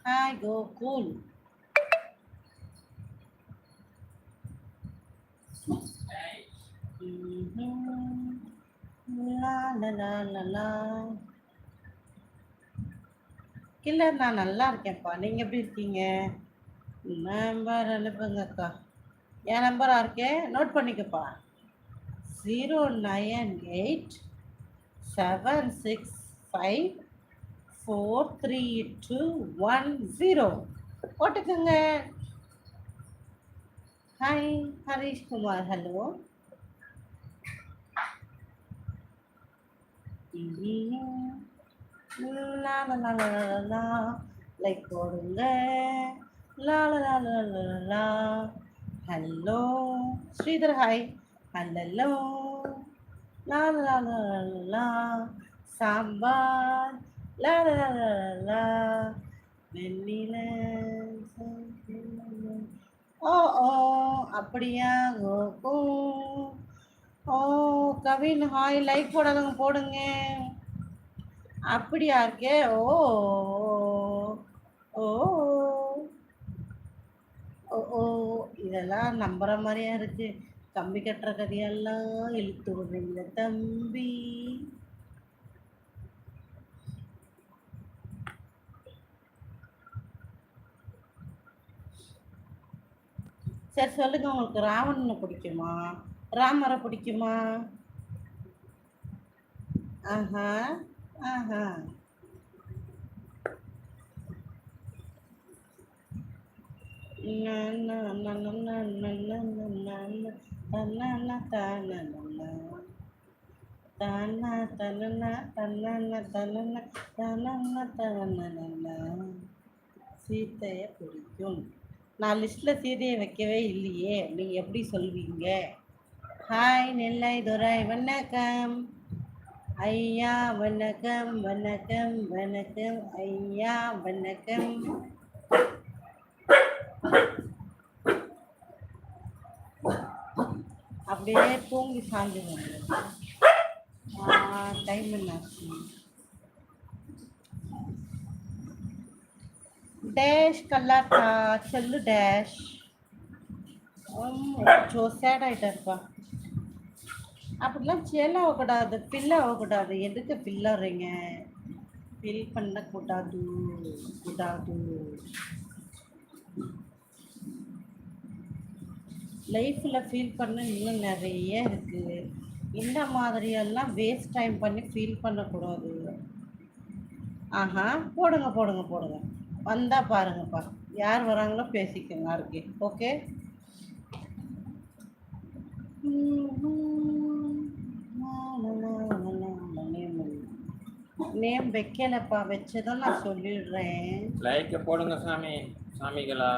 Hi, Gokul. Mhm. La la la la la. Killer நான் நல்லா இருக்கேன்ப்பா. நீங்க எப்படி இருக்கீங்க? நம்பர் அனுப்புங்கக்கா. என் நம்பரா இருக்கே நோட் பண்ணிக்கப்பா. 09876543210 போட்டுக்கோங்க. Hi Harish Kumar, hello. லா லா லா லா லா லா. லைக் போடுங்க. லா லா லா லா லா லா. Hello Sridhar, hi. ஹலோ. லா லா லா லா லா. சாம்பார். லா லா லா லா லா. வெண்ணில. ஓ ஓ அப்படியா கோகு. ஓ கவின், ஹாய். லைக் போடாதவங்க போடுங்க. அப்படியா இருக்கே. ஓ ஓ ஓ ஓ இதெல்லாம் நம்புற மாதிரியா இருக்கு. கம்பி கட்டுற கதையெல்லாம் இழுத்து விடுறீங்க தம்பி. சரி சொல்லுங்க, உங்களுக்கு ராவணனை பிடிக்குமா, ராமரை பிடிக்குமா? ஆஹா ஆஹா. சீத்தைய பிடிக்கும். நான் லிஸ்ட்ல சீதையை வைக்கவே இல்லையே, நீங்க எப்படி சொல்வீங்க? ஹாய் நெல்லை துரை, வணக்கம் ஐயா. வணக்கம் வணக்கம் வணக்கம் ஐயா, வணக்கம். அப்படியே தூங்கி சாஞ்சிருவாங்க. டைம் என்னாச்சு? டேஷ் கல்லாட்டா சொல்லு டேஷ். Joe chat ஆகிட்டாருப்பா. அப்படிலாம் சேல் ஆகக்கூடாது, ஃபில் ஆகக்கூடாது. எதுக்கு ஃபில்லறீங்க? ஃபில் பண்ணக்கூடாது கூடாது. லைஃப்பில் ஃபீல் பண்ண இன்னும் நிறைய இருக்குது. இந்த மாதிரியெல்லாம் வேஸ்ட் டைம் பண்ணி ஃபீல் பண்ணக்கூடாது. ஆஹா, போடுங்க போடுங்க போடுங்க. வந்தால் பாருங்கப்பா, யார் வராங்களோ பேசிக்கோங்க. இருக்கே ஓகே. நேம் வைக்கலப்பா, வச்சதும் நான் சொல்லிடுறேன். லைக் போடுங்க சாமி, சாமிகளா.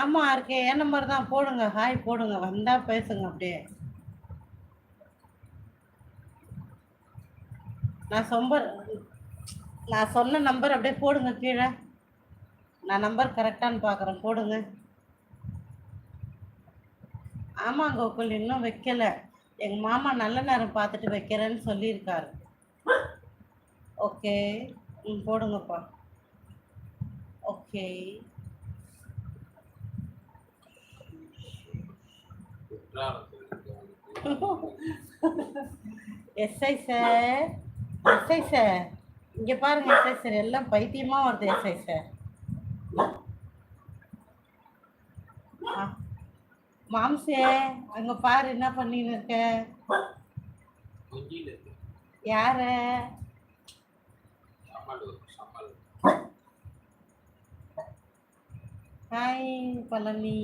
ஆமாம் இருக்கே, என் நம்பர் தான். போடுங்க, ஹாய் போடுங்க, வந்தால் பேசுங்க. அப்படியே நான் சொன்ன நம்பர் அப்படியே போடுங்க கீழே. நான் நம்பர் கரெக்டானு பார்க்குறேன், போடுங்க. ஆமாம் கோகுல், இன்னும் வைக்கல. எங்கள் மாமா நல்ல நேரம் பார்த்துட்டு வைக்கிறேன்னு சொல்லியிருக்காரு. ஓகே. போடுங்கப்பா. Okay. SI sir, SI sir இங்கே பாருங்க. எஸ்ஐ சார் எல்லாம் பைத்தியமாக வருது. எஸ்ஐ சார் மாம்சே, அங்கே பாரு என்ன பண்ணின்னு இருக்க. யார? ஹாய் பழனி.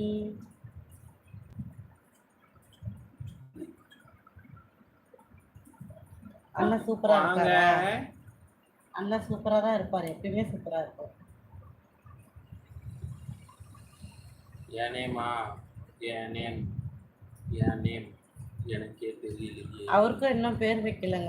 அண்ணன் சூப்பரா இருக்காரா? அண்ணன் சூப்பரா தான் இருப்பாரு, எப்பயுமே சூப்பரா இருப்பாரு. என் நேமா, என் நேம் எனக்கே தெரியலையே. அவருக்கும் இன்னும் பேர் வைக்கலங்க.